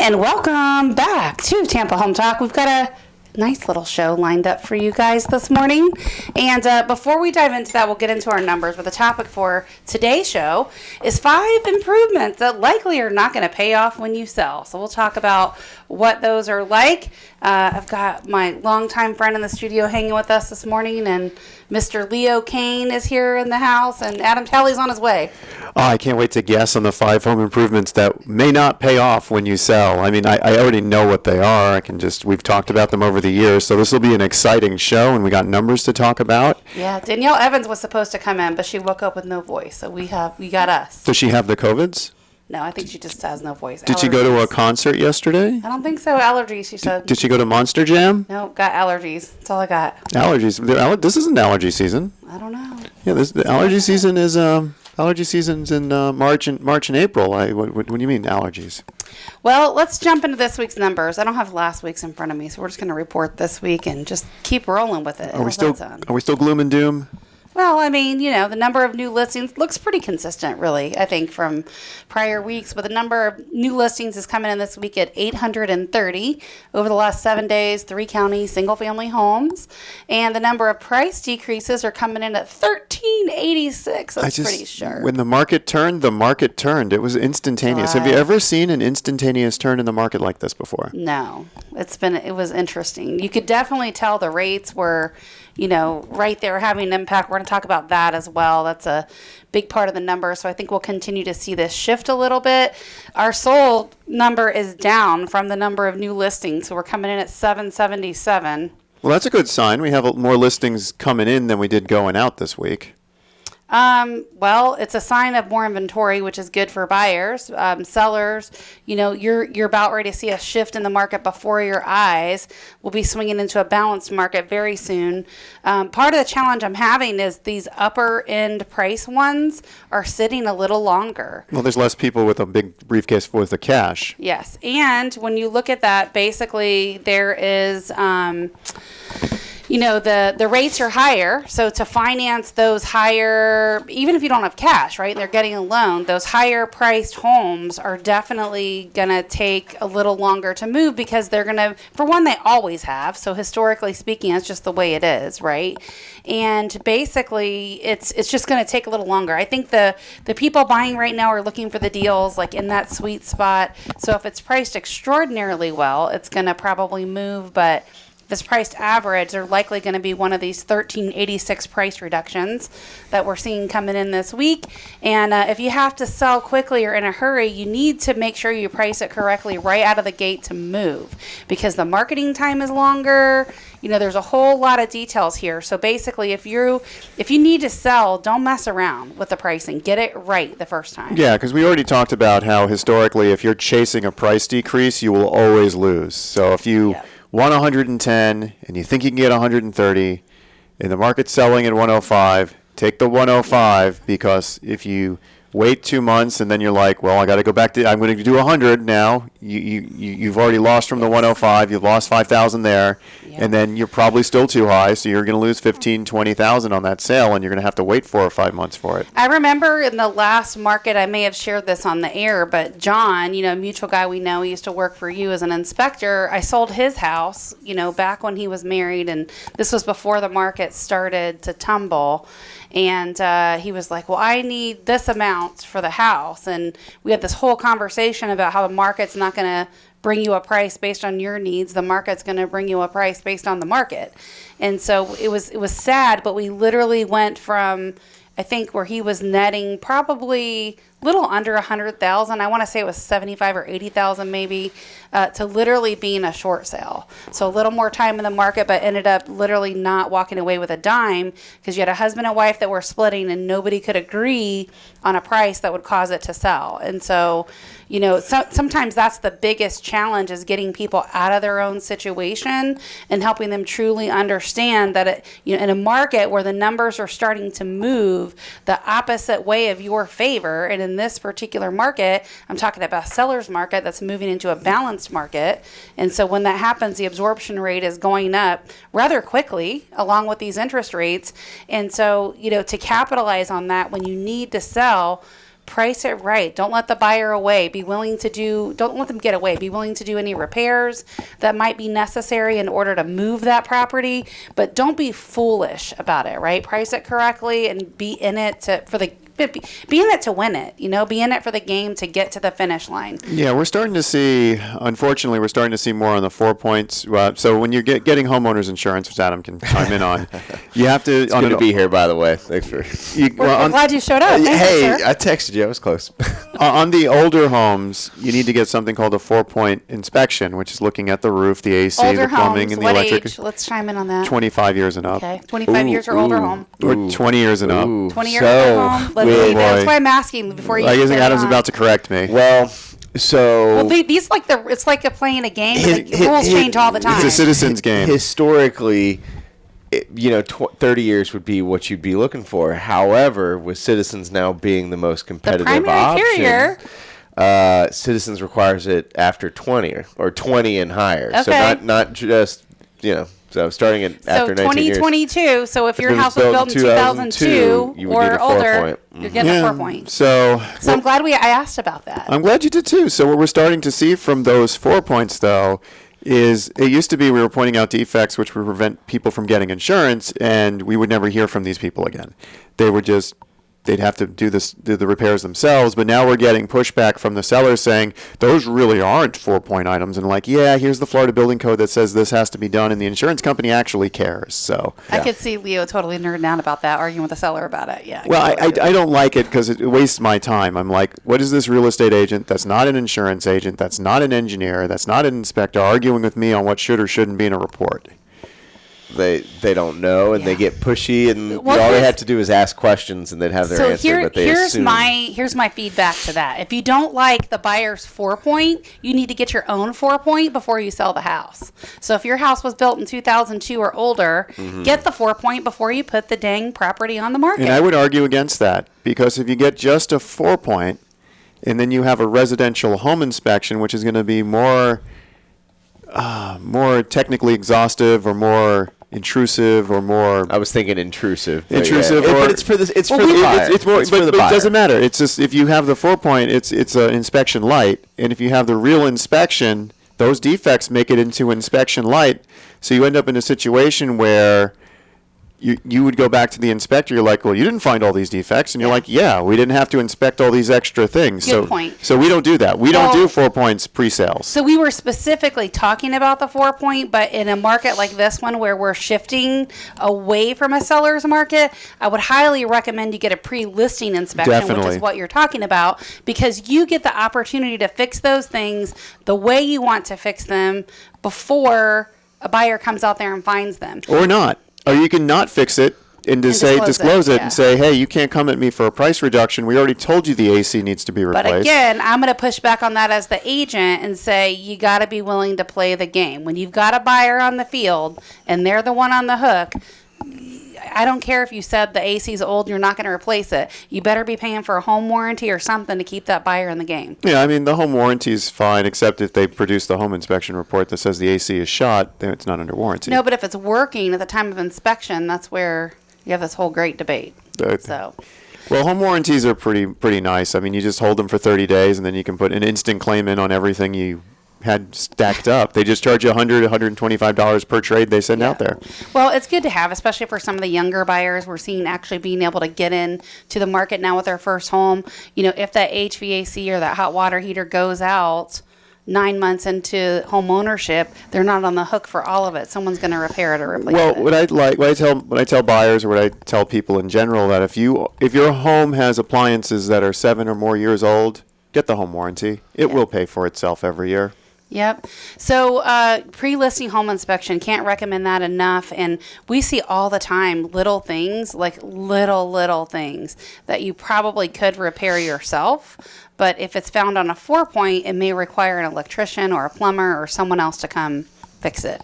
And welcome back to Tampa Home Talk. We've got a nice little show lined up for you guys this morning. And before we dive into that, we'll get into our numbers. But the topic for today's show is 5 improvements that likely are not going to pay off when you sell. So we'll talk about what those are like. I've got my longtime friend in the studio hanging with us this morning, and Mr. Leo Kane is here in the house, and Adam Talley's on his way. Oh, I can't wait to guess on the 5 home improvements that may not pay off when you sell. I mean, I already know what they are. We've talked about them over the years, so this will be an exciting show, and we got numbers to talk about. Yeah, Danielle Evans was supposed to come in, but she woke up with no voice, so we got us. Does she have the COVIDs? No, I think she just has no voice. Did she go to a concert yesterday? I don't think so. Allergies, she said. Did she go to Monster Jam? No, got allergies. That's all I got. Allergies. This isn't allergy season. I don't know. Yeah, the allergy season is allergy season's in March and April. What do you mean allergies? Well, let's jump into this week's numbers. I don't have last week's in front of me, so we're just going to report this week and just keep rolling with it. Are we still gloom and doom? Well, I mean, the number of new listings looks pretty consistent, really, I think, from prior weeks. But the number of new listings is coming in this week at 830 over the last 7 days, 3 county single-family homes. And the number of price decreases are coming in at 1386. That's pretty sharp. When the market turned. It was instantaneous. Have you ever seen an instantaneous turn in the market like this before? No. It was interesting. You could definitely tell the rates were right there having an impact. We're going to talk about that as well. That's a big part of the number. So I think we'll continue to see this shift a little bit. Our sold number is down from the number of new listings. So we're coming in at 777. Well, that's a good sign. We have more listings coming in than we did going out this week. Well, it's a sign of more inventory, which is good for buyers. Sellers, you're about ready to see a shift in the market before your eyes. We'll be swinging into a balanced market very soon. Part of the challenge I'm having is these upper end price ones are sitting a little longer. Well, there's less people with a big briefcase with the cash. Yes. And when you look at that, basically there is, the rates are higher. So to finance those higher, even if you don't have cash, right, they're getting a loan, those higher priced homes are definitely going to take a little longer to move because they're going to, for one, they always have. So historically speaking, it's just the way it is, right? And basically it's just going to take a little longer. I think the people buying right now are looking for the deals like in that sweet spot. So if it's priced extraordinarily well, it's going to probably move, but this priced average, they're likely going to be one of these 1386 price reductions that we're seeing coming in this week. And if you have to sell quickly or in a hurry, you need to make sure you price it correctly right out of the gate to move because the marketing time is longer. There's a whole lot of details here. So basically, if you need to sell, don't mess around with the pricing. Get it right the first time. Yeah, because we already talked about how historically, if you're chasing a price decrease, you will always lose. So if you want 110 and you think you can get 130 and the market's selling at 105, take the 105 because if you wait 2 months and then you're like, well, I got to go back to, I'm going to do 100 now. You've already lost from the 105. You've lost 5,000 there, and then you're probably still too high, so you're going to lose 15,000, 20,000 on that sale, and you're going to have to wait 4 or 5 months for it. I remember in the last market, I may have shared this on the air, but John, a mutual guy we know, he used to work for you as an inspector. I sold his house, back when he was married, and this was before the market started to tumble. And he was like, well, I need this amount for the house. And we had this whole conversation about how the market's not going to bring you a price based on your needs. The market's going to bring you a price based on the market. And so it was sad, but we literally went from, I think, where he was netting probably little under 100,000. I want to say it was 75 or 80,000 maybe, to literally being a short sale. So a little more time in the market, but ended up literally not walking away with a dime because you had a husband and wife that were splitting and nobody could agree on a price that would cause it to sell. And so, sometimes that's the biggest challenge is getting people out of their own situation and helping them truly understand that in a market where the numbers are starting to move the opposite way of your favor, and in this particular market, I'm talking about a seller's market that's moving into a balanced market. And so when that happens, the absorption rate is going up rather quickly along with these interest rates. And so, to capitalize on that when you need to sell, price it right. Don't let the buyer away. Don't let them get away. Be willing to do any repairs that might be necessary in order to move that property, but don't be foolish about it, right? Price it correctly and be in it be in it to win it, be in it for the game to get to the finish line. Yeah, unfortunately, we're starting to see more on the 4 points. So when you're getting homeowners insurance, which Adam can chime in on, you have to... It's good to be here, by the way. Thanks for... We're glad you showed up. Hey, I texted you. I was close. On the older homes, you need to get something called a 4-point inspection, which is looking at the roof, the AC, older the plumbing, homes, and the what electric. Age? Let's chime in on that. 25 years and up. Okay, 25 years or older home. Or 20 years and up. 20 years older home. Let's see. That's why I'm asking before you. I guess Adam's about to correct me. Well, these it's like playing a game. The rules change all the time. It's a citizen's game. Historically, 30 years would be what you'd be looking for. However, with Citizens now being the most competitive option, Citizens requires it after 20 or 20 and higher. Okay. So not just So starting after 19 years. 2022. So if your house was built in 2002 or older, you're getting a 4 point. So I'm glad I asked about that. I'm glad you did too. So what we're starting to see from those 4 points, though, is it used to be we were pointing out defects which would prevent people from getting insurance, and we would never hear from these people again. They'd have to do the repairs themselves, but now we're getting pushback from the sellers saying those really aren't 4-point items, and here's the Florida building code that says this has to be done, and the insurance company actually cares. So I could see Leo totally nerding out about that, arguing with the seller about it. Yeah. Well, I don't like it because it wastes my time. I'm like, what is this real estate agent that's not an insurance agent, that's not an engineer, that's not an inspector, arguing with me on what should or shouldn't be in a report? They don't know, and they get pushy, and all they have to do is ask questions, and they'd have their answer. But they assume. Here's my feedback to that. If you don't like the buyer's 4-point, you need to get your own 4-point before you sell the house. So if your house was built in 2002 or older, get the 4-point before you put the dang property on the market. And I would argue against that, because if you get just a 4-point, and then you have a residential home inspection, which is going to be more technically exhaustive or more intrusive or more. I was thinking intrusive. But it's for the buyer. But it doesn't matter. It's just if you have the 4-point, it's an inspection light, and if you have the real inspection, those defects make it into inspection light. So you end up in a situation where you would go back to the inspector. You're like, well, you didn't find all these defects, and you're like, yeah, we didn't have to inspect all these extra things. Good point. So we don't do that. We don't do 4 points pre-sales. So we were specifically talking about the 4-point, but in a market like this one where we're shifting away from a seller's market, I would highly recommend you get a pre-listing inspection, which is what you're talking about, because you get the opportunity to fix those things the way you want to fix them before a buyer comes out there and finds them. Or not. Or you can not fix it and disclose it and say, hey, you can't come at me for a price reduction. We already told you the AC needs to be replaced. But again, I'm going to push back on that as the agent and say you got to be willing to play the game. When you've got a buyer on the field and they're the one on the hook, I don't care if you said the AC's old and you're not going to replace it. You better be paying for a home warranty or something to keep that buyer in the game. Yeah, I mean, the home warranty is fine, except if they produce the home inspection report that says the AC is shot, then it's not under warranty. No, but if it's working at the time of inspection, that's where you have this whole great debate. Well, home warranties are pretty nice. I mean, you just hold them for 30 days, and then you can put an instant claim in on everything you had stacked up. They just charge you $100, $125 per trade they send out there. Well, it's good to have, especially for some of the younger buyers. We're seeing actually being able to get in to the market now with their first home. If that HVAC or that hot water heater goes out 9 months into home ownership, they're not on the hook for all of it. Someone's going to repair it or replace it. Well, what I tell buyers, or what I tell people in general, that if your home has appliances that are 7 or more years old, get the home warranty. It will pay for itself every year. Yep. So pre-listing home inspection, can't recommend that enough. And we see all the time little things, like little things that you probably could repair yourself. But if it's found on a 4-point, it may require an electrician or a plumber or someone else to come fix it.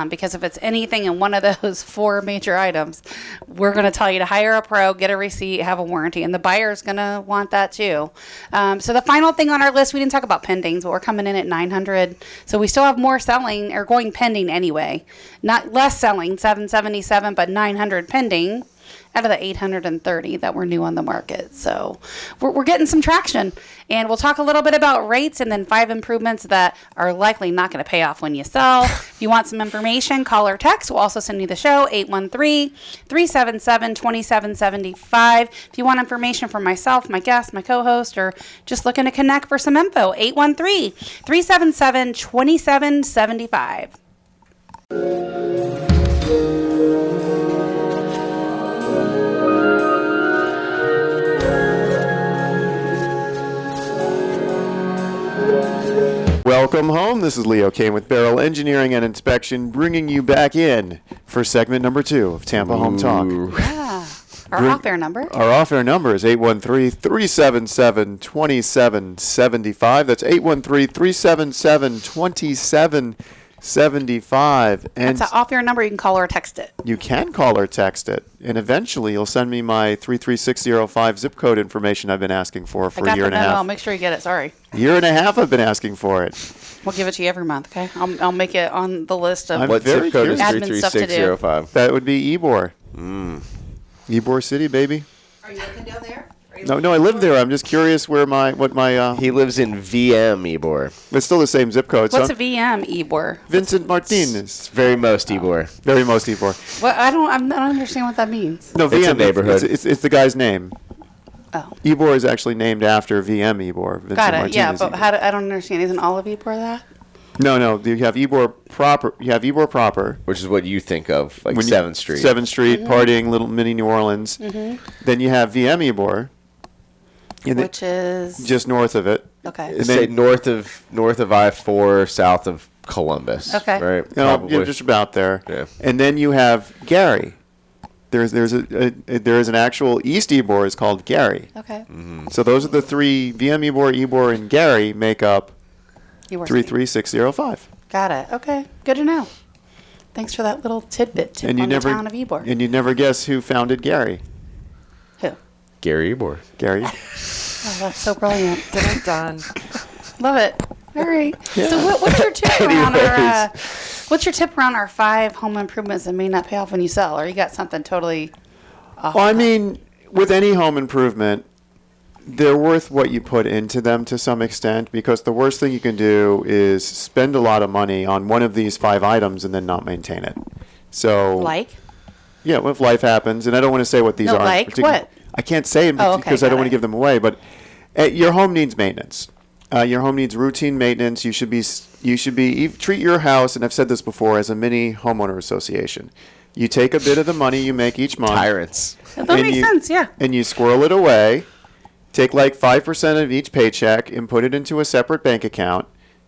Because if it's anything in one of those 4 major items, we're going to tell you to hire a pro, get a receipt, have a warranty. And the buyer's going to want that too. So the final thing on our list, we didn't talk about pendings, but we're coming in at 900. So we still have more selling or going pending anyway. Not less selling, 777, but 900 pending. out of the 830 that were new on the market. So we're getting some traction. And we'll talk a little bit about rates and then 5 improvements that are likely not going to pay off when you sell. If you want some information, call or text. We'll also send you the show, 813-377-2775. If you want information from myself, my guest, my co-host, or just looking to connect for some info, 813-377-2775. Welcome home. This is Leo Kane with Beryl Engineering and Inspection, bringing you back in for segment number 2 of Tampa Home Talk. Yeah. Our off-air number. Our off-air number is 813-377-2775. That's 813-377-2775. And that's an off-air number. You can call or text it. you can call or text it. And eventually you'll send me my 33605 zip code information I've been asking for a year and a half. I'll make sure you get it. Sorry. Year and a half I've been asking for it. We'll give it to you every month, okay? I'll make it on the list of What zip code is admin stuff to do. 33605? That would be Ybor. Ybor City, baby. Are you looking down there? No, I live there. I'm just curious where He lives in VM, Ybor. it's still the same zip code. What's so a VM, Ybor? Vincent Martinez. It's very most Ybor. Very most Ybor. What? I don't understand what that means. No, It's VM. a neighborhood. It's the guy's name. Oh. Ybor is actually named after VM Ybor. Vincent Got it. Martinez Yeah, but Ybor. I don't understand. Isn't all of Ybor that? No. You have Ybor proper. Which is what you think of, like when 7th Street. 7th Street, partying, little mini New Orleans. Then you have VM Ybor. Which is just north of it. okay. And Say then, north of I-4, south of Columbus. Okay. Right? no, Probably. just about there. Yeah. And then you have Gary. There is an actual East Ybor is called Gary. Okay. So those are the 3, VM Ybor, and Gary make up Ybor City. 33605. Got it. Okay. Good to know. Thanks for that little tidbit tip on the town of Ybor. And you never guess who founded Gary. Who? Gary Ybor. Gary. Oh, that's so brilliant. Done. Love it. All right. So what's your tip around what's your tip around our 5 home improvements that may not pay off when you sell? Or you got something totally off? Well, I mean, with any home improvement, they're worth what you put into them to some extent, because the worst thing you can do is spend a lot of money on one of these 5 items and then not maintain it. So, Like? yeah, if life happens, and I don't want to say what these No, are. like what? I can't say them Oh, okay, because I don't got want to it. give them away, but your home needs maintenance. Your home needs routine maintenance. You should treat your house, and I've said this before, as a mini homeowner association. You take a bit of the money you make each month. Tyrants. That makes sense, yeah. And you squirrel it away. Take like 5% of each paycheck and put it into a separate bank account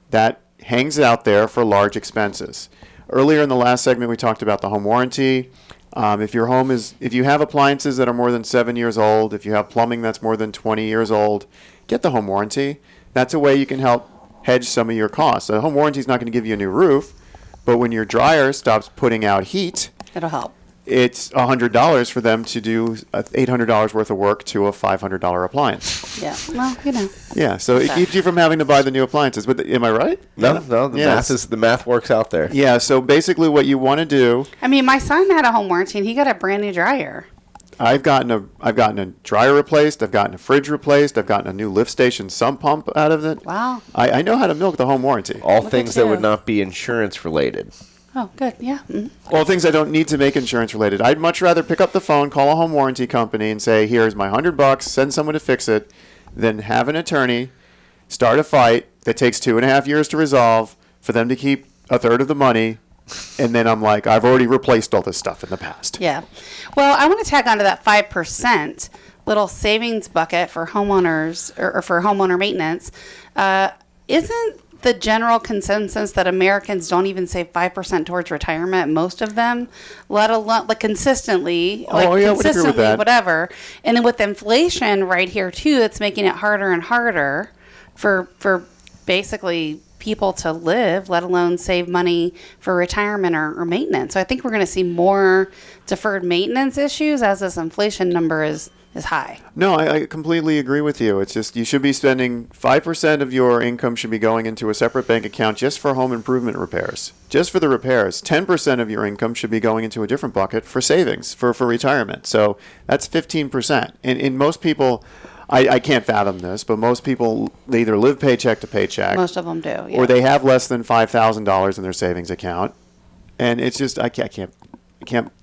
that hangs out there for large expenses. Earlier in the last segment, we talked about the home warranty. If you have appliances that are more than 7 years old, if you have plumbing that's more than 20 years old, get the home warranty. That's a way you can help hedge some of your costs. A home warranty is not going to give you a new roof, but when your dryer stops putting out heat, It'll help. it's $100 for them to do $800 worth of work to a $500 appliance. Yeah. Well, Yeah, so it keeps you from having to buy the new appliances. But am I right? No, the math works out there. Yeah, so basically what you want to do, I mean, my son had a home warranty, and he got a brand new dryer. I've gotten a dryer replaced, I've gotten a fridge replaced, I've gotten a new lift station sump pump out of it. Wow. I know how to milk the home warranty. All Look things at that you. would not be insurance related. Oh, good. Yeah. All things I don't need to make insurance related. I'd much rather pick up the phone, call a home warranty company, and say, "Here's my $100, send someone to fix it," than have an attorney start a fight that takes 2.5 years to resolve for them to keep a third of the money, and then I'm like, I've already replaced all this stuff in the past. Yeah. Well, I want to tag on to that 5% little savings bucket for homeowners or for homeowner maintenance. Isn't the general consensus that Americans don't even save 5% towards retirement, most of them, let alone like consistently, I would agree with that. whatever. And then with inflation right here too, it's making it harder and harder for basically people to live, let alone save money for retirement or maintenance. So I think we're going to see more deferred maintenance issues as this inflation number is is high. No, I completely agree with you. It's just you should be spending 5% of your income should be going into a separate bank account just for home improvement repairs. Just for the repairs. 10% of your income should be going into a different bucket for savings, for retirement. So that's 15%. And most people, I can't fathom this, but most people, they either live paycheck to paycheck. Most of them do, yeah. Or they have less than $5,000 in their savings account. And it's just, I can't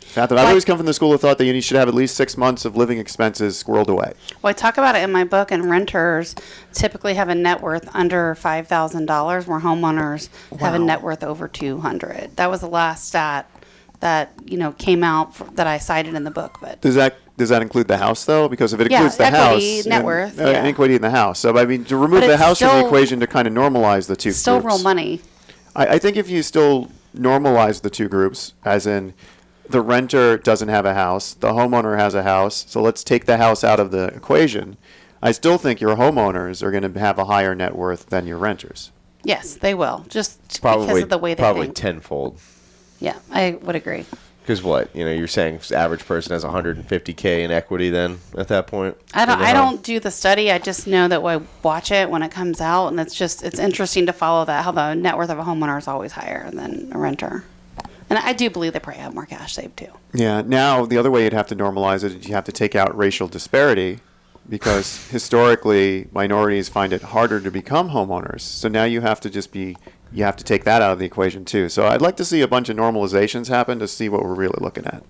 fathom. I've always come from the school of thought that you should have at least 6 months of living expenses squirreled away. Well, I talk about it in my book, and renters typically have a net worth under $5,000, where homeowners have a net worth over $200,000. That was the last stat that came out that I cited in the book. But does that include the house though? Because if it includes the equity, house, net worth, equity in the house. So I mean, to remove the house from the equation to kind of normalize the two groups. Still real money. I think if you still normalize the two groups, as in the renter doesn't have a house, the homeowner has a house, so let's take the house out of the equation. I still think your homeowners are going to have a higher net worth than your renters. Yes, they will, just because of the way they think. Probably tenfold. Yeah, I would agree. Because what? You're saying the average person has $150K in equity then at that point? I don't do the study. I just know that I watch it when it comes out, and it's interesting to follow that, how the net worth of a homeowner is always higher than a renter. And I do believe they probably have more cash saved too. Yeah. Now, the other way you'd have to normalize it is you have to take out racial disparity, because historically minorities find it harder to become homeowners. So now you have to take that out of the equation too. So I'd like to see a bunch of normalizations happen to see what we're really looking at.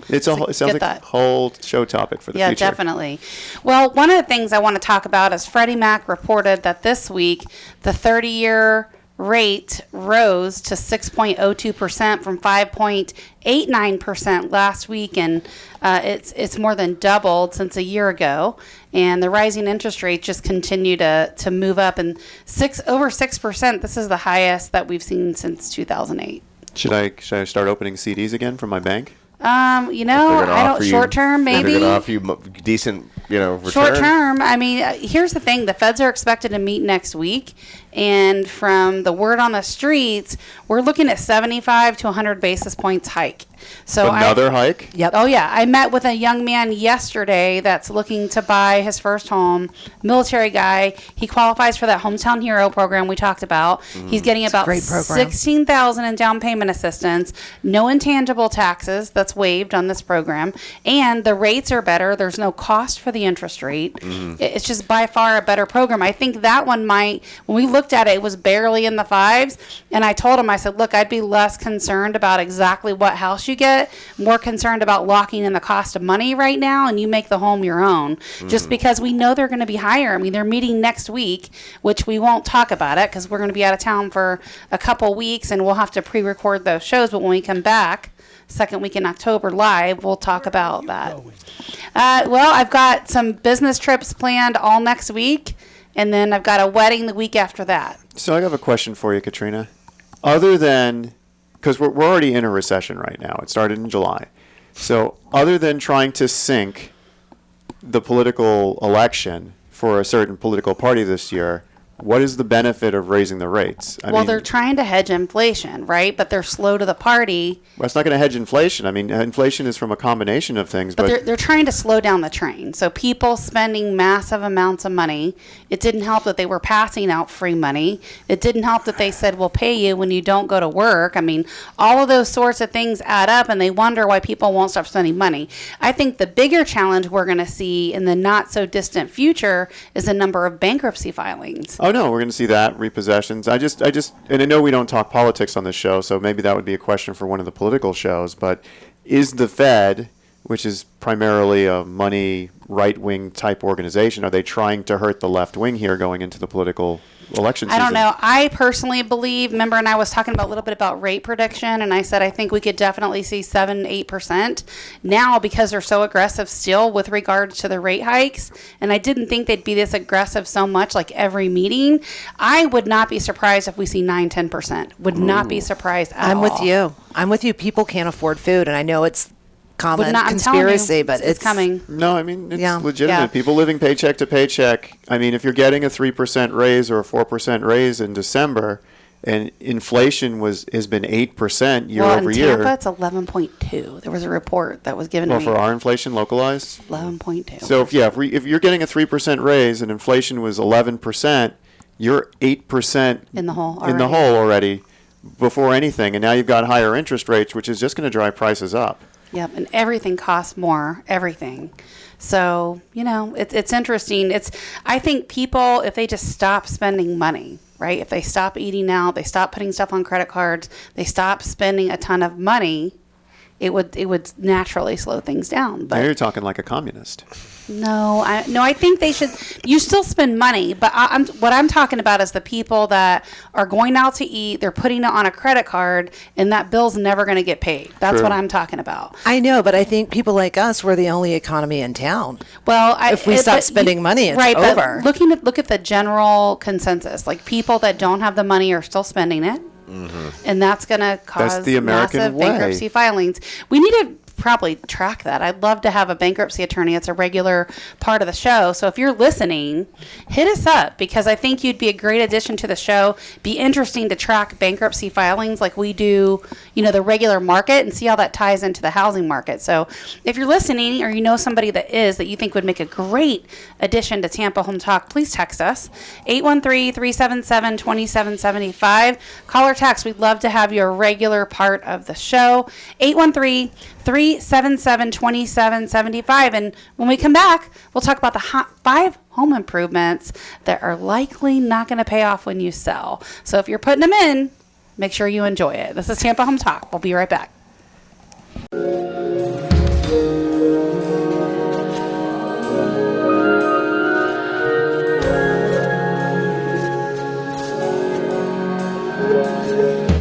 It sounds like a whole show topic for the future. Yeah, definitely. Well, one of the things I want to talk about is Freddie Mac reported that this week the 30-year rate rose to 6.02% from 5.89% last week, and it's more than doubled since a year ago. And the rising interest rates just continue to move up, and over 6%. This is the highest that we've seen since 2008. Should I start opening CDs again from my bank? I don't. Short term, maybe. They're going to offer you decent, return. Short term. I mean, here's the thing: the Feds are expected to meet next week, and from the word on the streets, we're looking at 75 to 100 basis points hike. So another hike? Yep. Oh yeah, I met with a young man yesterday that's looking to buy his first home. Military guy. He qualifies for that Hometown Hero program we talked about. He's getting about $16,000 in down payment assistance. No intangible taxes that's waived on this program, and the rates are better. There's no cost for the interest rate. It's just by far a better program. I think that one might. When we looked at it, it was barely in the fives, and I told him, I said, look, I'd be less concerned about exactly what house you get, more concerned about locking in the cost of money right now, and you make the home your own, just because we know they're going to be higher. I mean, they're meeting next week, which we won't talk about it because we're going to be out of town for a couple weeks, and we'll have to pre-record those shows. But when we come back, second week in October live, we'll talk about that. Well, I've got some business trips planned all next week, and then I've got a wedding the week after that. So I have a question for you, Katrina. Other than, because we're already in a recession right now. It started in July. So other than trying to sink the political election for a certain political party this year, what is the benefit of raising the rates? I mean, they're trying to hedge inflation, right? But they're slow to the party. Well, it's not going to hedge inflation. I mean, inflation is from a combination of things. But they're trying to slow down the train. So people spending massive amounts of money. It didn't help that they were passing out free money. It didn't help that they said, we'll pay you when you don't go to work. I mean, all of those sorts of things add up, and they wonder why people won't stop spending money. I think the bigger challenge we're going to see in the not-so-distant future is the number of bankruptcy filings. Oh, no, we're going to see that, repossessions. And I know we don't talk politics on this show, so maybe that would be a question for one of the political shows, but is the Fed, which is primarily a money right-wing type organization, are they trying to hurt the left wing here going into the political election season? I don't know. I personally believe, remember, and I was talking about a little bit about rate prediction, and I said I think we could definitely see 7-8% now because they're so aggressive still with regards to the rate hikes, and I didn't think they'd be this aggressive so much like every meeting. I would not be surprised if we see 9-10%. Would not be surprised at all. I'm with you. People can't afford food, and I know it's common I'm conspiracy, you, but it's coming. No, I mean, it's legitimate. Yeah. People living paycheck to paycheck. I mean, if you're getting a 3% raise or a 4% raise in December and inflation has been 8% year Well, over in year. Tampa, it's 11.2. There was a report that was given to Well, me. for our inflation localized. 11.2. So if you're getting a 3% raise and inflation was 11%, you're 8% In the hole already before anything, and now you've got higher interest rates, which is just going to drive prices up. Yep, and everything costs more. Everything. So it's interesting. I think people, if they just stop spending money, right? If they stop eating out, they stop putting stuff on credit cards, they stop spending a ton of money, it would naturally slow things down. But Now you're talking like a communist. No, I think they should. You still spend money, but what I'm talking about is the people that are going out to eat. They're putting it on a credit card, and that bill's never going to get paid. That's True. what I'm talking about. I know, but I think people like us, we're the only economy in town. Well, If we stop spending money, it's right, over. But look at the general consensus. Like people that don't have the money are still spending it, and that's going to cause the American massive way. bankruptcy filings. We need to probably track that. I'd love to have a bankruptcy attorney. It's a regular part of the show. So if you're listening, hit us up, because I think you'd be a great addition to the show. Be interesting to track bankruptcy filings like we do, the regular market, and see how that ties into the housing market. So if you're listening, or you know somebody that you think would make a great addition to Tampa Home Talk, please text us 813-377-2775. Call or text. We'd love to have you a regular part of the show. 813-377-2775. And when we come back, we'll talk about the 5 home improvements that are likely not going to pay off when you sell. So if you're putting them in, make sure you enjoy it. This is Tampa Home Talk. We'll be right back.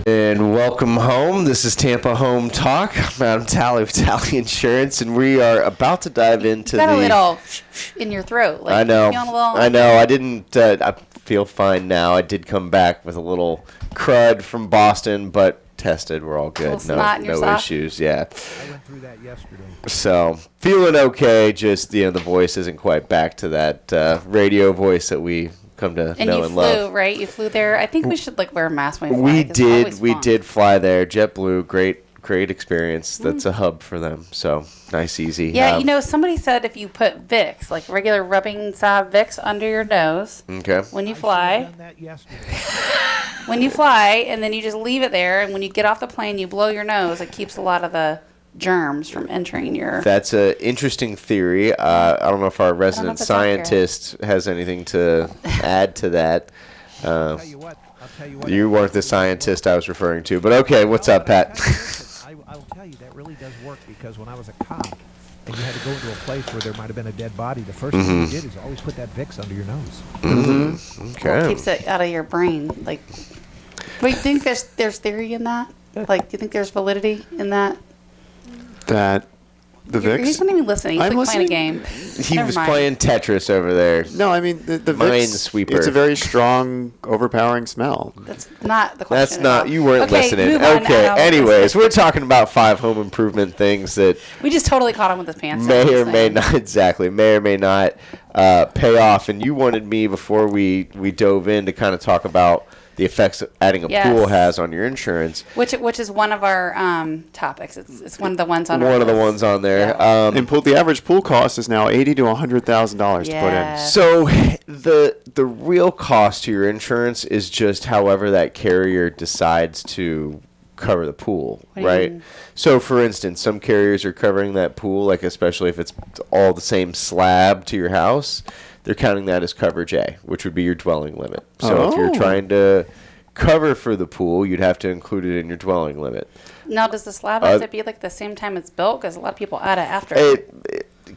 And welcome home. This is Tampa Home Talk. I'm Tally of Tally Insurance, and we are about to dive into a little in your throat. Like, I know. feeling a little... I know. I didn't. I feel fine now. I did come back with a little crud from Boston, but tested. We're all good. Snot in your No sock. issues. Yeah. I went through that yesterday. So feeling okay. Just the voice isn't quite back to that radio voice that we come to And know you and flew, love. right? You flew there. I think we should wear a mask when we fly. We 'cause it's always did. We fun. did fly there. JetBlue, great experience. That's a hub for them. So nice, easy. Yeah, somebody said if you put Vicks, like regular rubbing salve Vicks, under your nose Okay. when you I fly, should've done that yesterday. and then you just leave it there, and when you get off the plane, you blow your nose. It keeps a lot of the germs from entering your... That's an interesting theory. I don't know if our resident if it's accurate. scientist has anything to add to that. I'll tell you what. You weren't the scientist I was referring to, but okay. What's up, Pat? I will tell you that really does work, because when I was a cop and you had to go into a place where there might have been a dead body, the first thing you did is always put that Vicks under your nose. Okay. It keeps it out of your brain. Like, but you think there's theory in that? Like, do you think there's validity in that? That the He's Vicks. not even listening. He's I'm like playing a listening. game. He Never was mind. playing Tetris over there. No, I mean the Minesweeper. It's a very strong, overpowering smell. That's not the That's question. not. You weren't Okay, listening. move on Okay. now. Anyways, we're talking about 5 home improvement things that We just totally caught him with his pants down, may just or may saying. not may or may not pay off. And you wanted me, before we dove in, to kind of talk about the effects that adding a Yes. pool has on your insurance. Which is one of our topics. It's one of the ones on our One of the list. ones on there. Yeah. And the average pool cost is now $80,000 to $100,000 to put in. Yeah. So the real cost to your insurance is just however that carrier decides to cover the pool, What do you right? mean? So for instance, some carriers are covering that pool, like especially if it's all the same slab to your house, they're counting that as coverage A, which would be your dwelling limit. So if you're Oh. trying to cover for the pool, you'd have to include it in your dwelling limit. Now, does the slab have to be like the same time it's built? Because a lot of people add it after.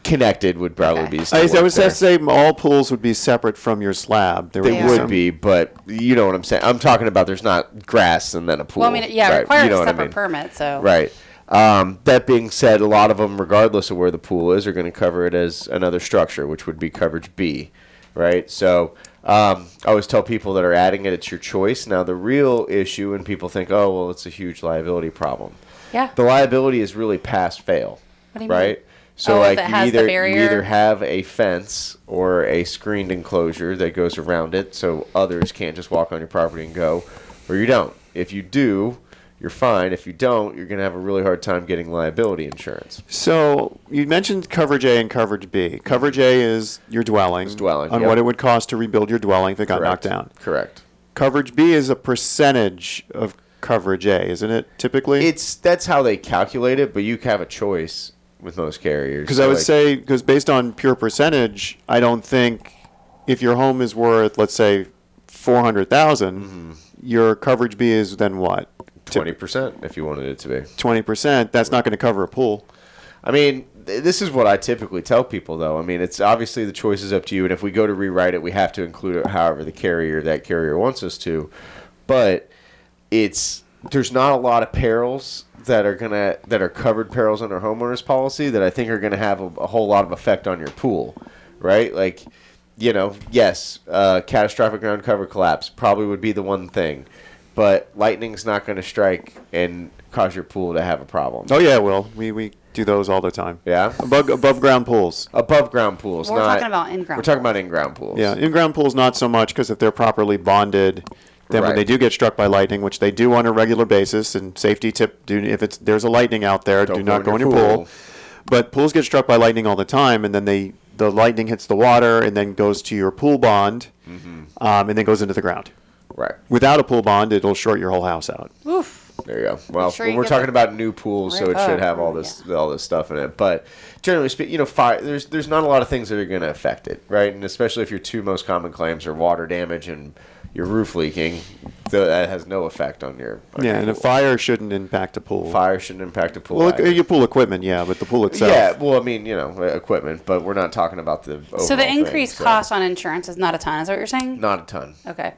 Connected would probably Okay. be. I still would there. say all pools would be separate from your slab. There They Yeah. would some- be, but you know what I'm saying. I'm talking about there's not grass and then a pool. Well, I mean, yeah, it right? requires You know a what I separate mean. permit. So Right. That being said, a lot of them, regardless of where the pool is, are going to cover it as another structure, which would be coverage B, right? So I always tell people that are adding it, it's your choice. Now, the real issue, and people think, oh, well, it's a huge liability problem. yeah. The liability is really pass fail, What do you mean? right? So Oh, if like it has the you barrier? either have a fence or a screened enclosure that goes around it, so others can't just walk on your property and go, or you don't. If you do, you're fine. If you don't, you're going to have a really hard time getting liability insurance. So you mentioned coverage A and coverage B. Coverage A is your dwelling, on what it would cost to rebuild your dwelling if it got knocked down. Correct. Coverage B is a percentage of coverage A, isn't it, typically? That's how they calculate it, but you have a choice with most carriers. Because I would say, because based on pure percentage, I don't think if your home is worth, let's say, $400,000, your coverage B is then what? 20% if you wanted it to be. 20%, that's not going to cover a pool. I mean, this is what I typically tell people, though. I mean, it's obviously the choice is up to you, and if we go to rewrite it, we have to include it however that carrier wants us to. But there's not a lot of perils that are covered perils under homeowners policy that I think are gonna have a whole lot of effect on your pool, right? Like, yes, catastrophic ground cover collapse probably would be the one thing, but lightning's not gonna strike and cause your pool to have a problem. Oh yeah, well, we do those all the time. Yeah, above ground pools. Above ground pools. We're talking about in ground. We're talking about in ground pools. Yeah, in ground pools not so much because if they're properly bonded. Then when they do get struck by lightning, which they do on a regular basis, and safety tip, if there's a lightning out there, do not go in your pool. But pools get struck by lightning all the time, and then the lightning hits the water and then goes to your pool bond, and then goes into the ground. Right. Without a pool bond, it'll short your whole house out. Oof. There you go. Well, we're talking about new pools, so it should have all this stuff in it. But generally speaking, fire. There's not a lot of things that are going to affect it, right? And especially if your two most common claims are water damage and your roof leaking, that has no effect on your and a fire shouldn't impact a pool. Fire shouldn't impact a pool. Well, your pool equipment, but the pool itself. Yeah, well, I mean, equipment, but we're not talking about the overall So the increased thing, cost on insurance is not a ton, is that what you're saying? Not a ton. Okay.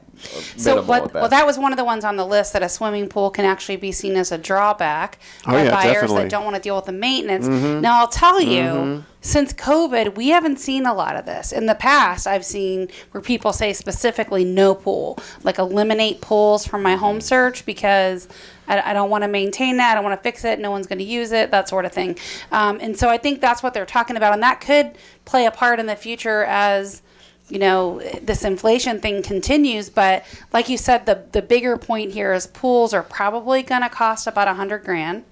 Minimal at best. That was one of the ones on the list that a swimming pool can actually be seen as a drawback for buyers definitely. that don't want to deal with the maintenance. Now, I'll tell you, since COVID, we haven't seen a lot of this. In the past, I've seen where people say specifically no pool, like eliminate pools from my home search because I don't want to maintain that. I don't want to fix it. No one's going to use it, that sort of thing. And so I think that's what they're talking about. And that could play a part in the future as this inflation thing continues. But like you said, the bigger point here is pools are probably going to cost about $100,000.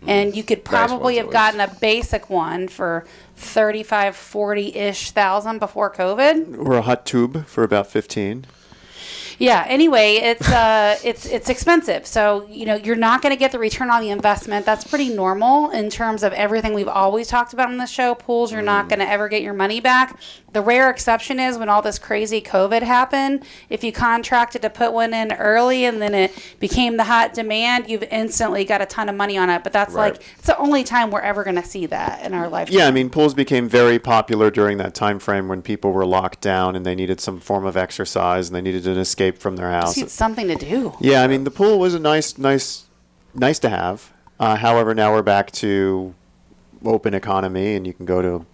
And you could probably have gotten a basic one for $35,000-$40,000-ish before COVID. Or a hot tube for about $15,000. Yeah. Anyway, it's expensive. So, you're not going to get the return on the investment. That's pretty normal in terms of everything we've always talked about on the show. Pools, you're not going to ever get your money back. The rare exception is when all this crazy COVID happened. If you contracted to put one in early and then it became the hot demand, you've instantly got a ton of money on it. But that's it's the only time we're ever going to see that in our lifetime. Yeah, I mean, pools became very popular during that time frame when people were locked down and they needed some form of exercise and they needed an escape from their house. It's something to do. Yeah, I mean, the pool was a nice to have. However, now we're back to open economy and you can go to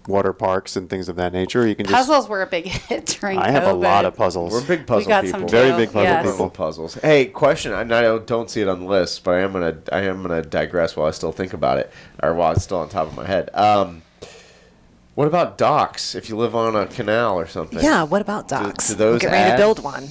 water parks and things of that nature. You can puzzles were a big hit during COVID. I have a lot of puzzles. We're big puzzle people. Very big puzzle people. Puzzles. Hey, question. I don't see it on the list, but I am gonna digress while I still think about it, or while it's still on top of my head. What about docks? If you live on a canal or something. Yeah. What about docks? Do those Get ready to build one.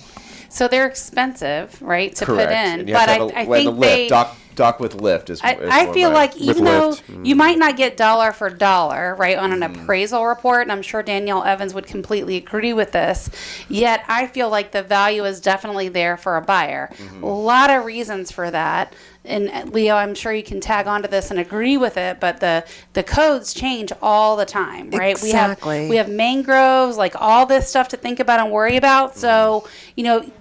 So they're expensive, right, to Correct. put in. And you But have to have I think lift. Dock with lift is. I feel like even though lift. you might not get dollar for dollar, right, on an appraisal report, and I'm sure Danielle Evans would completely agree with this, yet I feel like the value is definitely there for a buyer. A lot of reasons for that. And Leo, I'm sure you can tag onto this and agree with it, but the codes change all the time, right? Exactly. We have mangroves, like all this stuff to think about and worry about. So,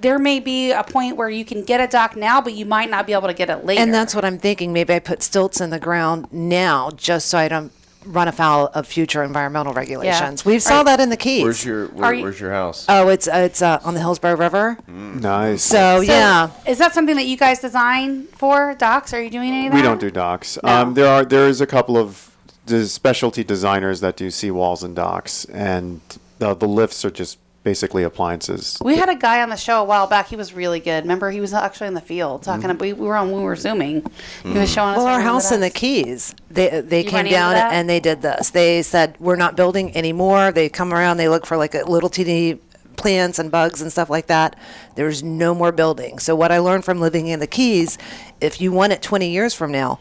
there may be a point where you can get a dock now, but you might not be able to get it later. And that's what I'm thinking. Maybe I put stilts in the ground now just so I don't run afoul of future environmental regulations. Yeah. We saw that in the Keys. Where's your house? Oh, it's on the Hillsborough River. Nice. So yeah. Is that something that you guys design for docks? Are you doing any of that? We don't do docks. No. There is a couple of specialty designers that do seawalls and docks, and the lifts are just basically appliances. We had a guy on the show a while back. He was really good. Remember, he was actually in the field talking. We were zooming. He was showing us. Well, our house in the Keys, they came down and they did this. They said, we're not building anymore. They come around, they look for like a little teeny plants and bugs and stuff like that, there's no more building. So what I learned from living in the Keys, if you want it 20 years from now,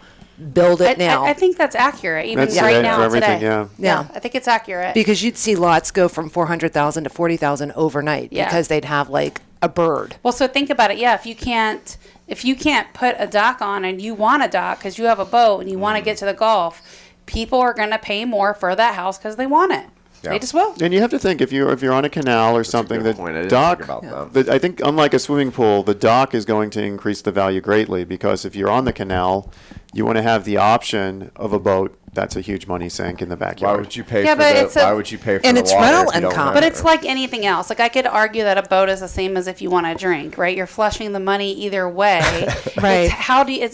build it now. I think that's accurate, even That's right it now for everything, today. yeah. I think it's accurate. Because you'd see lots go from 400,000 to 40,000 overnight Yeah. because they'd have like a bird. Well, so think about it. Yeah, if you can't put a dock on and you want a dock because you have a boat and you want to get to the Gulf, people are going to pay more for that house because they want it. Yeah. They just will. And you have to think if you're on a canal or something, good the point. I didn't dock. think about that. I think unlike a swimming pool, the dock is going to increase the value greatly because if you're on the canal, you want to have the option of a boat. That's a huge money sink in the backyard. Why would you pay Yeah, for but the? it's a- Why would you pay for And the it's water rental if you don't income. rent But it? it's like anything else. Like I could argue that a boat is the same as if you want to drink, right? You're flushing the money either way. Right.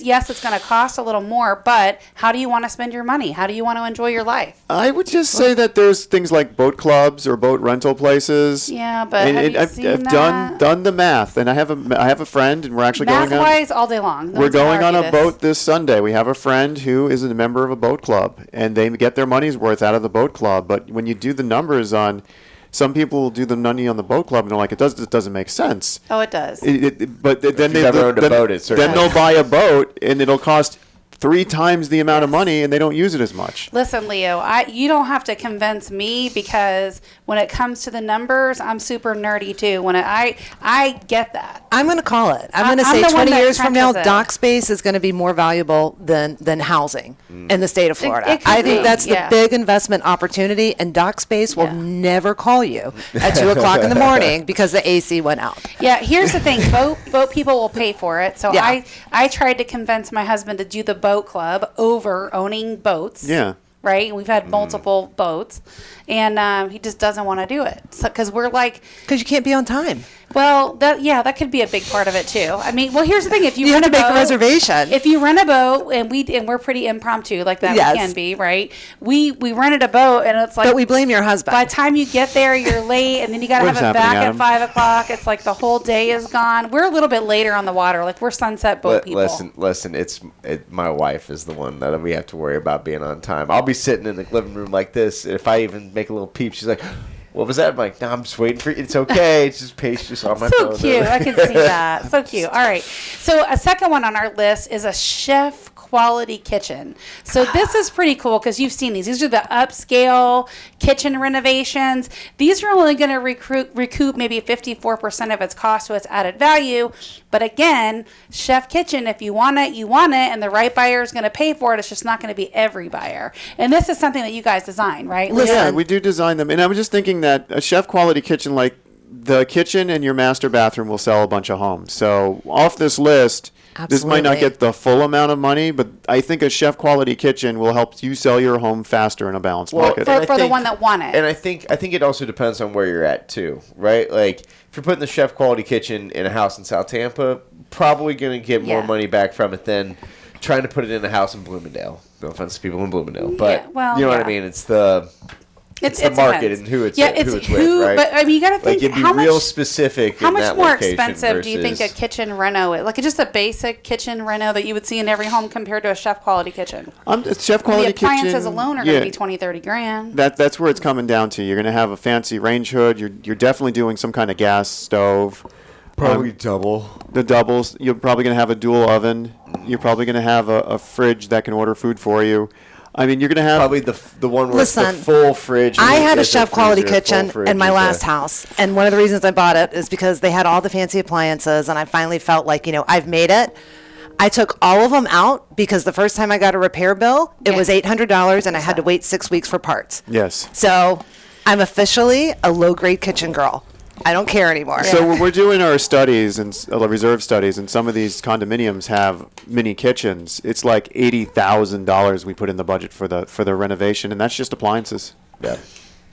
Yes, it's going to cost a little more, but how do you want to spend your money? How do you want to enjoy your life? I would just say that there's things like boat clubs or boat rental places. Yeah, but have you seen I've that? done the math, and I have a friend, and we're actually going on. Math-wise, all day long. No We're one's gonna going on argue a this. boat this Sunday. We have a friend who is a member of a boat club, and they get their money's worth out of the boat club. But when you do the numbers on, some people will do the money on the boat club, and they're like, it doesn't make sense. Oh, it does. But then you've ever owned a boat, it certainly then they'll buy a boat, and it'll cost 3 times the amount of money, and they don't use it as much. Listen, Leo, you don't have to convince me because when it comes to the numbers, I'm super nerdy too. I get that. I'm going to call it. I'm going to I'm say the one 20 that years from now, trenches it. dock space is going to be more valuable than housing in the state of Florida. it could I think be, that's yeah. the big investment opportunity, and dock space will Yeah. never call you at 2 o'clock in the morning because the AC went out. Yeah, here's the thing. Boat people will pay for it. So Yeah. I tried to convince my husband to do the boat club over owning boats. Yeah. Right? We've had multiple boats. And he just doesn't want to do it. Because we're like, Because you can't be on time. well, that could be a big part of it too. I mean, well, here's the thing: if you You have rent to a make a boat- reservation. If you rent a boat, and we're pretty impromptu like that, Yes. we can be, right? We rented a boat, and it's like, But we blame your husband. by the time you get there, you're late, and then you got to What have is it back happening, at Adam? 5 o'clock. It's like the whole day is gone. We're a little bit later on the water, like we're sunset boat people. Listen. My wife is the one that we have to worry about being on time. I'll be sitting in the living room like this. If I even make a little peep, she's like, "What was that?" I'm like, "No, I'm just waiting for you. It's okay. It's just patience on my So phone." cute. I can see that. So cute. All right. So a second one on our list is a chef quality kitchen. So this is pretty cool because you've seen these. These are the upscale kitchen renovations. These are only going to recoup maybe 54% of its cost to its added value. But again, chef kitchen, if you want it, you want it, and the right buyer is going to pay for it. It's just not going to be every buyer. And this is something that you guys design, right? Listen. Yeah, we do design them. And I was just thinking that a chef quality kitchen, like the kitchen and your master bathroom, will sell a bunch of homes. So off this list, this might not Absolutely. get the full amount of money, but I think a chef quality kitchen will help you sell your home faster in a balanced market. and I For the think- one that want it. And I think it also depends on where you're at too, right? Like if you're putting the chef quality kitchen in a house in South Tampa, probably going to get more Yeah. money back from it than trying to put it in a house in Bloomingdale. No offense to people in Bloomingdale, but Yeah, well, you know what yeah. I mean. It's the market depends. and who it's yeah, who it's with, right? But I mean, you got to think Like it'd be how real much. specific. How in much that more location expensive do you think a versus- kitchen reno is? Like just a basic kitchen reno that you would see in every home compared to a chef quality kitchen? Chef quality The appliances kitchen alone are yeah, going to be 20, 30 grand. That's where it's coming down to. You're going to have a fancy range hood. You're definitely doing some kind of gas stove. Probably double. The doubles. You're probably going to have a dual oven. You're probably going to have a fridge that can order food for you. I mean, you're going to have Probably the one where it's Listen, the full fridge. I and had a it's chef quality freezer, full kitchen fridge, in my yeah. last house. And one of the reasons I bought it is because they had all the fancy appliances. And I finally felt like, I've made it. I took all of them out because the first time I got a repair bill, it Yeah. was $800 and I had to wait 6 weeks for parts. yes. So I'm officially a low-grade kitchen girl. I don't care anymore. So when we're doing our studies and reserve studies, and some of these condominiums have mini kitchens. It's like $80,000 we put in the budget for the renovation, and that's just appliances. Yeah.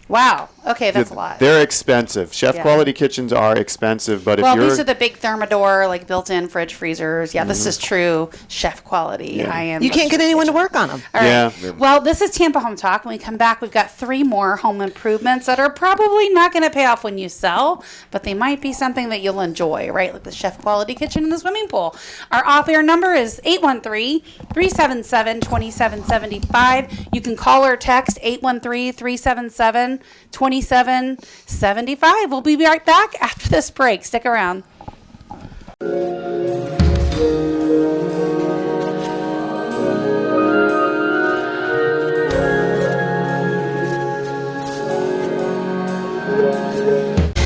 Wow. Okay, that's a lot. They're expensive. Chef Yeah. quality kitchens are expensive, but Well, if you're these are the big Thermador, like built-in fridge freezers. Yeah, this Mm-hmm. is true chef quality. Yeah. I am. You can't get anyone to work on them. All right. Yeah. Well, this is Tampa Home Talk. When we come back, we've got 3 more home improvements that are probably not going to pay off when you sell, but they might be something that you'll enjoy, right? Like the chef quality kitchen and the swimming pool. Our off-air number is 813-377-2775. You can call or text 813-377-2775. $27.75. We'll be right back after this break. Stick around.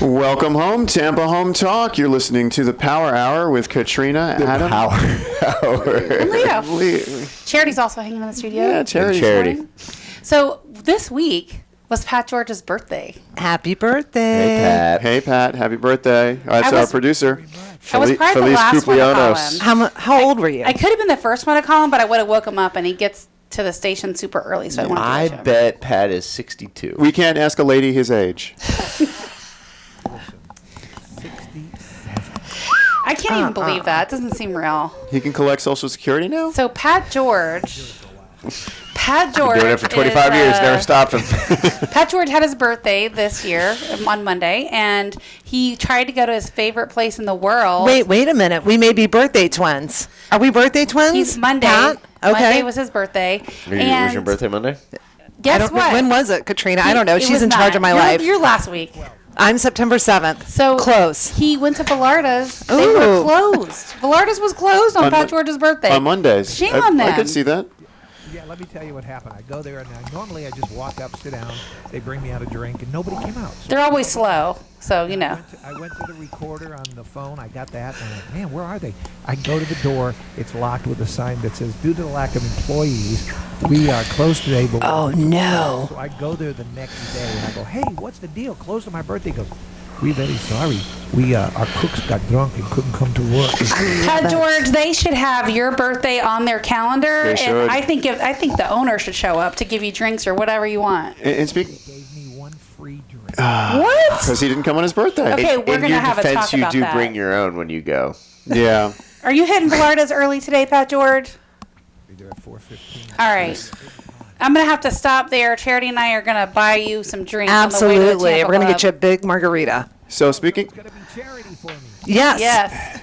Welcome home, Tampa Home Talk. You're listening to the Power Hour with Katrina, Adam. Power Hour. Leo. Charity's also hanging in the studio. Yeah, Charity. So this week was Pat George's birthday. Happy birthday. Hey, Pat. Hey, Pat. Happy birthday. That's our producer. I was probably the last one to call him. How old were you? I could have been the first one to call him, but I would have woke him up, and he gets to the station super early, so I want to I bet Pat is 62. We can't ask a lady his age. I can't even believe that. It doesn't seem real. He can collect Social Security now? So Pat George Been doing it for 25 years, never stopped him. Pat George had his birthday this year on Monday, and he tried to go to his favorite place in the world. Wait a minute. We may be birthday twins. Are we birthday twins? He's Monday. Pat? Okay. Monday was his birthday. Was your birthday Monday? Guess what? When was it, Katrina? I don't know. It She's was in charge of my life. You're last week. I'm September 7th. So close. He went to Velarde's. They were Ooh. closed. Velarde's was closed on Pat George's birthday. On Mondays. Shame on them. I could see that. Yeah, let me tell you what happened. I go there, and normally I just walk up, sit down. They bring me out a drink, and nobody came out. So They're always slow, so you know. I went to the recorder on the phone. I got that, and I'm like, man, where are they? I go to the door. It's locked with a sign that says, due to the lack of employees, we are closed today. But no. So I go there the next day, and I go, hey, what's the deal? Closed on my birthday. He goes, we're very sorry. Our cooks got drunk and couldn't come to work. Pat George, they should have your birthday on their calendar. They and should. I think the owner should show up to give you drinks or whatever you want. And speak. They gave me one free drink. What? Because he didn't come on his birthday. Okay, we're In gonna your have a defense, talk about you do that. bring your own when you go. Yeah. Are you hitting Velarde's early today, Pat George? Be there at 4:15. All right. I'm going to have to stop there. Charity and I are going to buy you some drinks on the way to the Absolutely. Tampa We're going to Club. get you a big margarita. So speaking. It's going to be charity for me. Yes. Yes.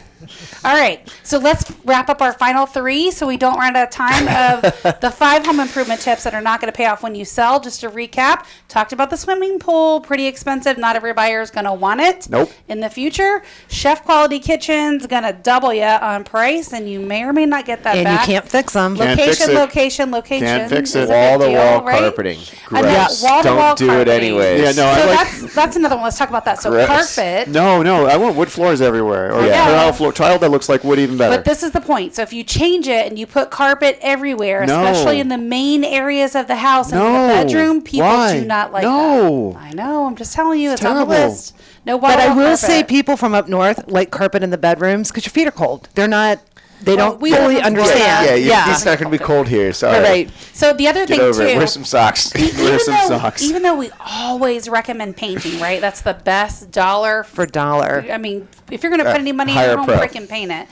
All right. So let's wrap up our final three so we don't run out of time of the 5 home improvement tips that are not going to pay off when you sell. Just to recap, talked about the swimming pool, pretty expensive. Not every buyer is going to want it. Nope. In the future, chef quality kitchen's going to double you on price, and you may or may not get that And back. you can't fix them. Can't fix it. Location. Can't fix it. is a big deal, Wall-to-wall right? carpeting. And Gross. that's wall-to-wall Don't do it carpeting. anyways. Yeah, no, So that's another one. Let's talk about that. So Gross. carpet. No, I want wood floors everywhere. Or Yeah. tile floor. Tile that looks like wood even better. But this is the point. So if you change it and you put carpet everywhere, No. especially in the main areas of the house and in No. the bedroom, people Why? do not like No. that. I know. I'm just telling you. It's on terrible. the list. No But I wall-to-wall will carpet. say people from up north like carpet in the bedrooms because your feet are cold. They don't we live fully in understand. It's not going to be cold here. Sorry. Right. So the other Get thing over too. it. Wear some socks. Wear some socks. Even though we always recommend painting, right? That's the best dollar For dollar. I mean, if you're going to put any money in hire your home, pro. freaking paint it.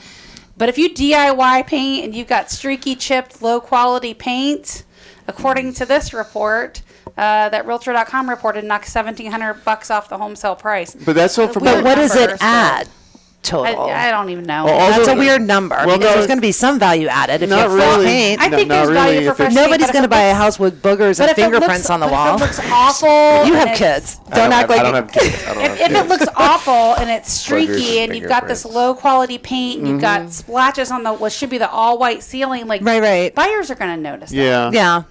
But if you DIY paint and you've got streaky, chipped, low-quality paint, according to this report, that Realtor.com reported knocked $1,700 off the home sale price. But that's all for. Weird But what does number, it so- add total? I don't even know. Well, That's also- a weird number Well, because no, there's going to be some value added if you not have fresh really. paint. I think not there's really, value for if fresh it- paint. Nobody's but if going to it buy a looks- house with boogers and but if it fingerprints looks- on the but wall. If it looks awful. You and have it's- kids. I Don't act like don't have kids. I don't have If it kids. looks awful and it's Boogers streaky and and you've got this fingerprints. low quality paint and you've got splatches on what should be the all white ceiling, like Right. buyers are going to notice that. Yeah. Yeah.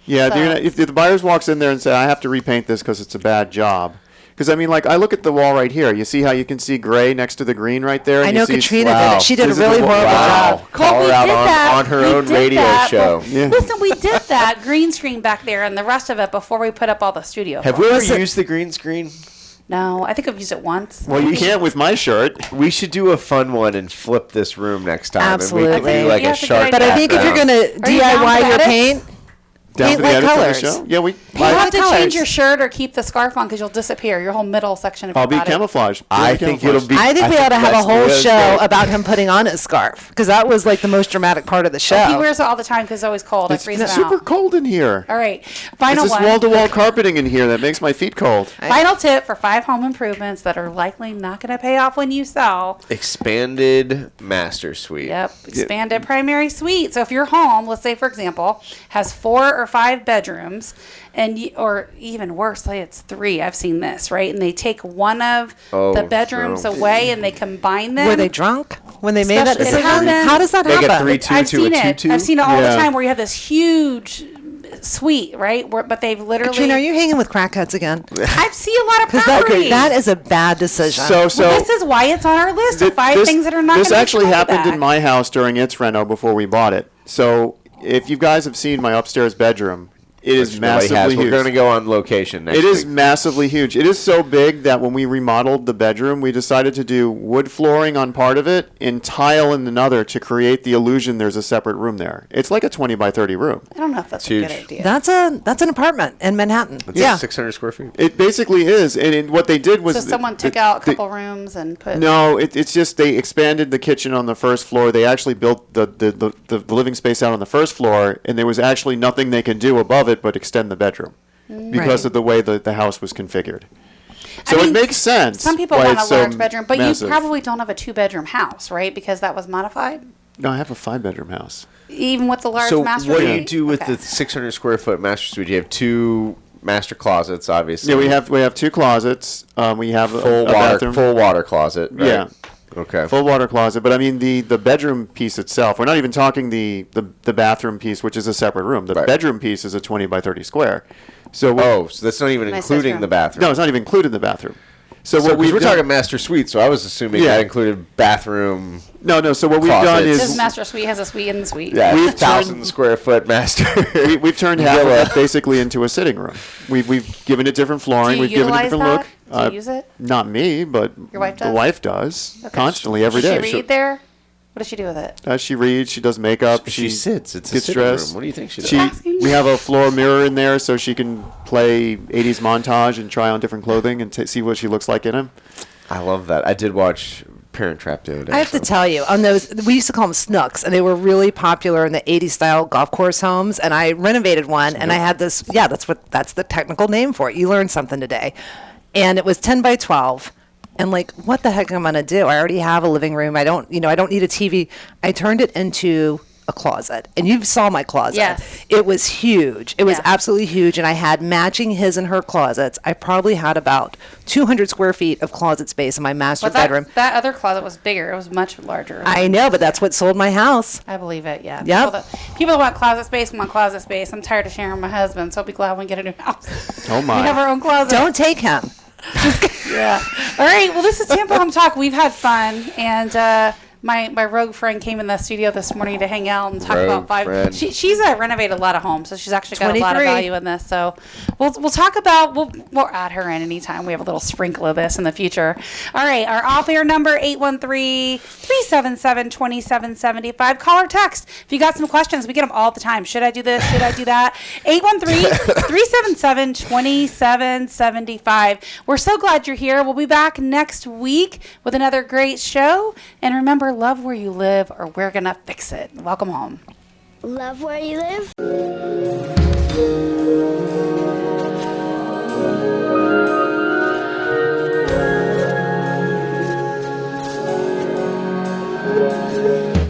Yeah. So- If the buyers walks in there and say, "I have to repaint this because it's a bad job," because I mean, like I look at the wall right here. You see how you can see gray next to the green right there. I and know you see Katrina did wow. it. She did a Visible- really horrible Wow. job. Call Well, we her out did that. on her We own did radio that. show. Yeah. Listen, we did that green screen back there and the rest of it before we put up all the studio. Have we ever used the green screen? No, I think I've used it once. Well, you can't with my shirt. We should do a fun one and flip this room next time. And we Absolutely. could do like Yeah, a that's a shark good But I think if you're going to Are you down DIY for your edits? paint, Down paint for the like edits of the colors. show. Yeah, we. You have to colors. change your shirt or keep the scarf on because you'll disappear. Your whole middle section of I'll your be body. camouflaged. I Purely think it'll camouflaged. be. I think we ought to have a that's- whole that's show great. about him putting on his scarf because that was like the most dramatic part of the show. He wears it all the time because it's always cold. I It's freeze him super out. cold in here. All right, It's final this one. wall-to-wall carpeting in here that makes my feet cold. Final tip for 5 home improvements that are likely not going to pay off when you sell. Expanded master suite. Yep, expanded primary suite. So if your home, let's say for example, has 4 or 5 bedrooms, or even worse, say it's 3. I've seen this, right? And they take one of the bedrooms away and they combine them. Were they drunk when they made that Especially- decision? How does that Make it happen? 3-2 I've to seen a it. 2-2? I've seen it all the Yeah. time where you have this huge suite, right? But they've literally. Katrina, are you hanging with crackheads again? I see a lot of Because properties. that is a bad decision. So Well, this is why it's on our list of 5 things that are not. This gonna actually be happened back. in my house during its reno before we bought it. So if you guys have seen my upstairs bedroom, it is Which nobody has. massively We're huge. going to go on location next It is week. massively huge. It is so big that when we remodeled the bedroom, we decided to do wood flooring on part of it and tile in another to create the illusion there's a separate room there. It's like a 20 by 30 room. I don't know if that's a Huge. good idea. That's an apartment in Manhattan. It's Yeah. 600 square feet. It basically is. And what they did was... So someone took out a couple rooms and put. No, it's just they expanded the kitchen on the first floor. They actually built the living space out on the first floor, and there was actually nothing they could do above it but extend the bedroom because Right. of the way the house was configured. So I mean, it makes sense. Some people why want a it's so large bedroom, but massive. you probably don't have a 2-bedroom house, right? Because that was modified, No, I have a 5-bedroom house. even with the large So master what do you suite? do with Okay. the 600 square foot master suite? You have 2 master closets, obviously. Yeah, we have 2 closets. We have full a water bathroom. full water closet. Right? Yeah. Okay. Full water closet, but I mean the bedroom piece itself. We're not even talking the bathroom piece, which is a separate room. The Right. bedroom piece is a 20 by 30 square. So So that's not even Nice including bedroom. the bathroom. no, it's not even included in the bathroom. So So what we're we're talking master suite, so I was assuming Yeah. that included bathroom. No. So what we've done Closets. This is master suite has a suite in the suite. Yeah, We've 1,000 turned- square foot master. we've turned half of Villa. it basically into a sitting room. We've given it different flooring. Do you We've given it a utilize different that? look. Do you use it? Not me, but Your wife the does? wife does Okay. constantly every Does day. she read She'll- there? What does she do with it? She reads. She does makeup. She sits. It's a gets sitting dressed. room. What do you think she does? Asking. We have a floor mirror in there so she can play 80s montage and try on different clothing and see what she looks like in them. I love that. I did watch Parent Trap the other day. I have to tell you, on those, we used to call them snooks, and they were really popular in the 80s style golf course homes. And I renovated one, and I had this, that's the technical name for it. You learned something today. And it was 10 by 12. And like, what the heck am I going to do? I already have a living room. I don't need a TV. I turned it into a closet. And you saw my closet. Yes. It was huge. It was Yeah. absolutely huge. And I had matching his and her closets. I probably had about 200 square feet of closet space in my master But bedroom. that other closet was bigger. It was much larger. I know, but that's what sold my house. I believe it, yeah. Yep. People that want closet space want closet space. I'm tired of sharing with my husband, so I'll be glad when we get a new house. Oh We my! have our own closet. Don't take him. Yeah. All right. Well, this is Tampa Home Talk. We've had fun, and my rogue friend came in the studio this morning to hang out and talk Rogue about 5. friend. She's renovated a lot of homes, so she's actually got a lot of 23. value in this. So we'll talk about we'll add her in anytime we have a little sprinkle of this in the future. All right. Our off-air number 813-377-2775. Call or text if you got some questions. We get them all the time. Should I do this? Should I do that? 813-377-2775. We're so glad you're here. We'll be back next week with another great show. And remember, love where you live or we're going to fix it. Welcome home. Love where you live.